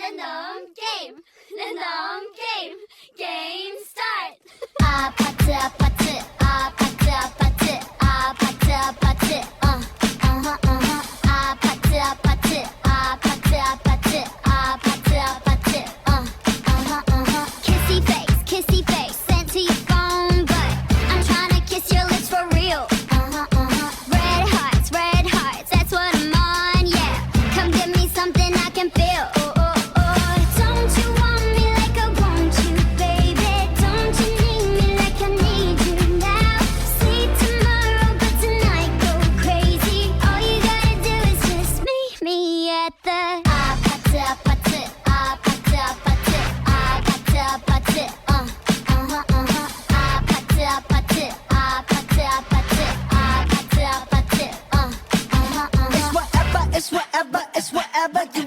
랜덤 게임, 랜덤 게임, 게임 스타트. 아파트 아파트 아파트 아파트 아파트 아파트 아파트 아파트 아파트 아파트 아파트 아파트 kissy face sent to your phone but I'm trying to kiss your lips for real. Red hearts, that's what I'm on, yeah. Come give me something I can feel. Don't you want me like I want you, baby? Don't you need me like I need you now? See tomorrow, but tonight go crazy. All you gotta do is just meet me at the 아파트 아파트 아파트 아파트 아파트 아파트 아파트 아파트 아파트 아파트 아파트 아파트 It's whatever you